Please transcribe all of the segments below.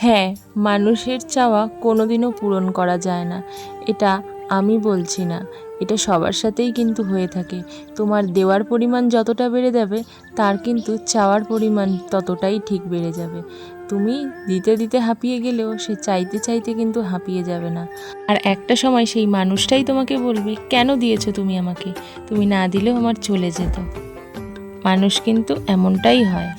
হ্যাঁ, মানুষের চাওয়া কোনোদিনও পূরণ করা যায় না, এটা আমি বলছি না, এটা সবার সাথেই কিন্তু হয়ে থাকে। তোমার দেওয়ার পরিমাণ যতটা বেড়ে যাবে, তার কিন্তু চাওয়ার পরিমাণ ততটাই ঠিক বেড়ে যাবে। তুমি দিতে দিতে হাঁপিয়ে গেলেও সে চাইতে চাইতে কিন্তু হাঁপিয়ে যাবে না। আর একটা সময় সেই মানুষটাই তোমাকে বলবে, কেন দিয়েছো তুমি আমাকে, তুমি না দিলেও আমার চলে যেত। মানুষ কিন্তু এমনটাই হয়।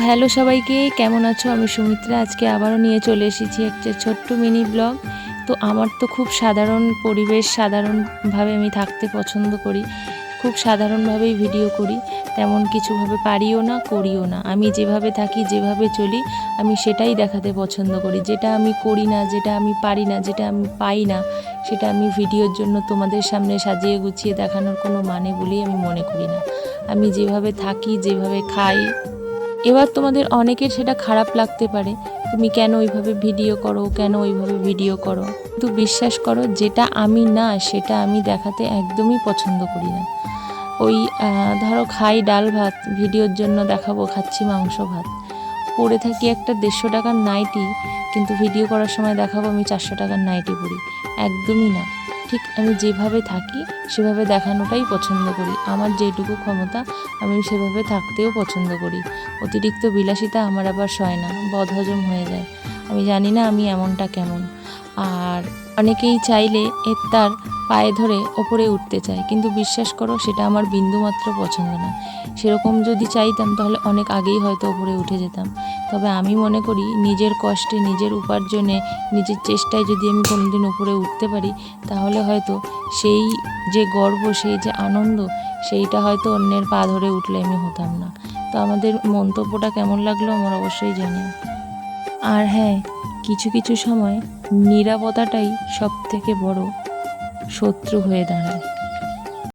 হ্যালো সবাইকে, কেমন আছো? আমি সুমিত্রা। আজকে আবারও নিয়ে চলে এসেছি একটা ছোট্ট মিনি ব্লগ। তো আমার তো খুব সাধারণ পরিবেশ, সাধারণভাবে আমি থাকতে পছন্দ করি, খুব সাধারণভাবেই ভিডিও করি, তেমন কিছুভাবে পারিও না, করিও না। আমি যেভাবে থাকি, যেভাবে চলি, আমি সেটাই দেখাতে পছন্দ করি। যেটা আমি করি না, যেটা আমি পারি না, যেটা আমি পাই না, সেটা আমি ভিডিওর জন্য তোমাদের সামনে সাজিয়ে গুছিয়ে দেখানোর কোনো মানে বলেই আমি মনে করি না। আমি যেভাবে থাকি, যেভাবে খাই, এবার তোমাদের অনেকের সেটা খারাপ লাগতে পারে, তুমি কেন ওইভাবে ভিডিও করো, কেন ওইভাবে ভিডিও করো, কিন্তু বিশ্বাস করো, যেটা আমি না সেটা আমি দেখাতে একদমই পছন্দ করি না। ওই ধরো খাই ডাল ভাত, ভিডিওর জন্য দেখাবো খাচ্ছি মাংস ভাত, পরে থাকি একটা 150 টাকার নাইটি, কিন্তু ভিডিও করার সময় দেখাবো আমি 400 টাকার নাইটি পরি, একদমই না। ঠিক আমি যেভাবে থাকি সেভাবে দেখানোটাই পছন্দ করি। আমার যেটুকু ক্ষমতা আমি সেভাবে থাকতেও পছন্দ করি। অতিরিক্ত বিলাসিতা আমার আবার সয় না, বদহজম হয়ে যায়। আমি জানি না আমি এমনটা কেমন। আর অনেকেই চাইলে তার পায়ে ধরে ওপরে উঠতে চায়, কিন্তু বিশ্বাস করো সেটা আমার বিন্দুমাত্র পছন্দ না। সেরকম যদি চাইতাম তাহলে অনেক আগেই হয়তো ওপরে উঠে যেতাম। তবে আমি মনে করি নিজের কষ্টে, নিজের উপার্জনে, নিজের চেষ্টায় যদি আমি কোনোদিন উপরে উঠতে পারি, তাহলে হয়তো সেই যে গর্ব, সেই যে আনন্দ, সেইটা হয়তো অন্যের পা ধরে উঠলে আমি হতাম না। তো আমাদের মন্তব্যটা কেমন লাগলো আমার অবশ্যই জানিও। আর হ্যাঁ, কিছু কিছু সময় নীরবতাটাই সব থেকে বড় শত্রু হয়ে দাঁড়ায়।